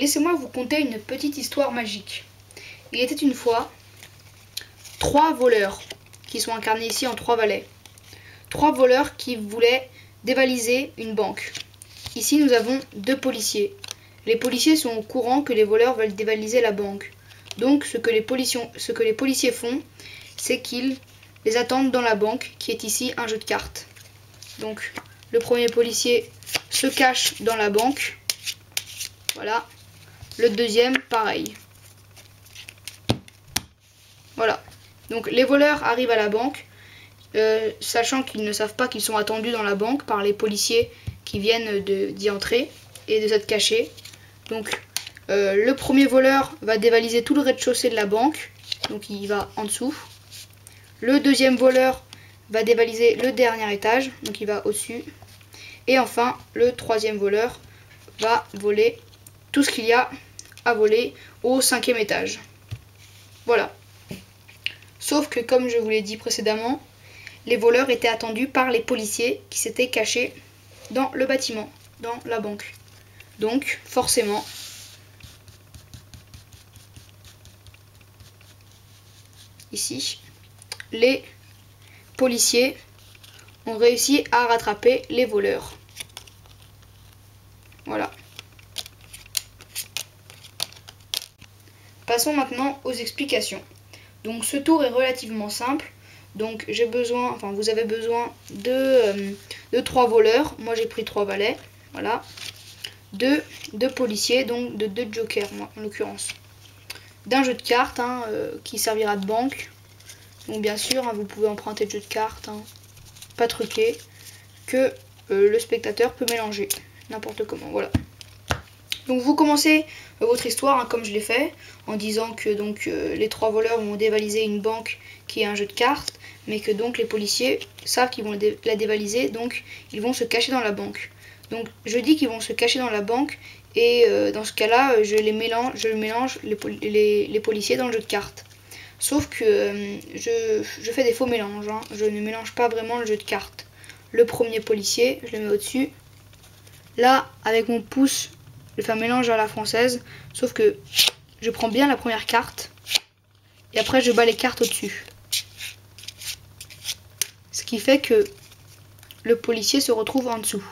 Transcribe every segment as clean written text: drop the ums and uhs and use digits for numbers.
laissez-moi vous conter une petite histoire magique. Il était une fois 3 voleurs qui sont incarnés ici en 3 valets. 3 voleurs qui voulaient dévaliser une banque. Ici nous avons 2 policiers. Les policiers sont au courant que les voleurs veulent dévaliser la banque. Donc ce que les policiers font, c'est qu'ils les attendent dans la banque qui est ici un jeu de cartes. Donc le premier policier se cache dans la banque. Voilà. Le deuxième, pareil. Voilà. Donc les voleurs arrivent à la banque, sachant qu'ils ne savent pas qu'ils sont attendus dans la banque par les policiers qui viennent d'y entrer et de s'être cachés. Donc le premier voleur va dévaliser tout le rez-de-chaussée de la banque, donc il va en dessous. Le deuxième voleur va dévaliser le dernier étage, donc il va au-dessus. Et enfin, le troisième voleur va voler tout ce qu'il y a à voler au 5e étage. Voilà. Sauf que, comme je vous l'ai dit précédemment, les voleurs étaient attendus par les policiers qui s'étaient cachés dans le bâtiment, dans la banque. Donc, forcément, ici, les policiers ont réussi à rattraper les voleurs. Voilà. Passons maintenant aux explications. Donc ce tour est relativement simple. Donc j'ai besoin, enfin vous avez besoin de 3 voleurs. Moi j'ai pris 3 valets. Voilà. 2 policiers, donc de 2 jokers moi, en l'occurrence. D'un jeu de cartes qui servira de banque. Donc bien sûr, vous pouvez emprunter le jeu de cartes, pas truqué, que le spectateur peut mélanger n'importe comment. Voilà. Donc vous commencez votre histoire comme je l'ai fait, en disant que donc les 3 voleurs vont dévaliser une banque qui est un jeu de cartes, mais que donc les policiers savent qu'ils vont la dévaliser, donc ils vont se cacher dans la banque. Donc je dis qu'ils vont se cacher dans la banque, et dans ce cas-là, je mélange les policiers dans le jeu de cartes. Sauf que je fais des faux mélanges, je ne mélange pas vraiment le jeu de cartes. Le premier policier, je le mets au-dessus. Là, avec mon pouce, je fais un mélange à la française, sauf que je prends bien la première carte et après je bats les cartes au-dessus. Ce qui fait que le policier se retrouve en dessous.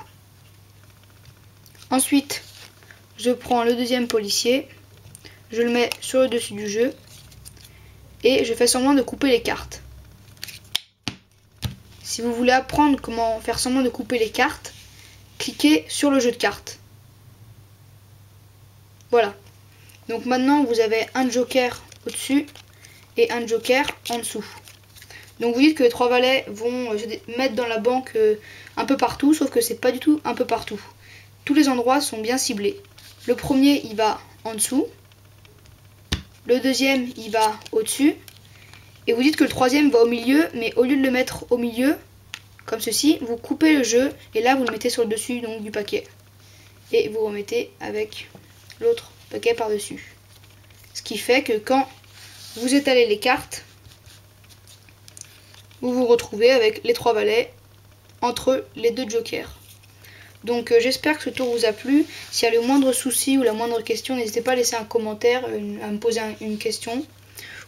Ensuite, je prends le deuxième policier, je le mets sur le dessus du jeu et je fais semblant de couper les cartes. Si vous voulez apprendre comment faire semblant de couper les cartes, cliquez sur le jeu de cartes. Voilà. Donc maintenant vous avez un joker au-dessus et un joker en dessous. Donc vous dites que les 3 valets vont se mettre dans la banque un peu partout, sauf que c'est pas du tout un peu partout. Tous les endroits sont bien ciblés. Le premier il va en dessous, le deuxième il va au-dessus, et vous dites que le troisième va au milieu, mais au lieu de le mettre au milieu, comme ceci, vous coupez le jeu et là vous le mettez sur le dessus donc, du paquet. Et vous remettez avec l'autre paquet par-dessus. Ce qui fait que quand vous étalez les cartes, vous vous retrouvez avec les 3 valets entre les 2 jokers. Donc j'espère que ce tour vous a plu. S'il y a le moindre souci ou la moindre question, n'hésitez pas à laisser un commentaire, à me poser une question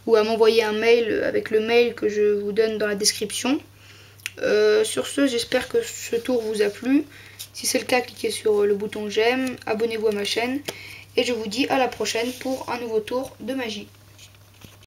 ou à m'envoyer un mail avec le mail que je vous donne dans la description. Sur ce, j'espère que ce tour vous a plu. Si c'est le cas, cliquez sur le bouton j'aime, abonnez-vous à ma chaîne et je vous dis à la prochaine pour un nouveau tour de magie.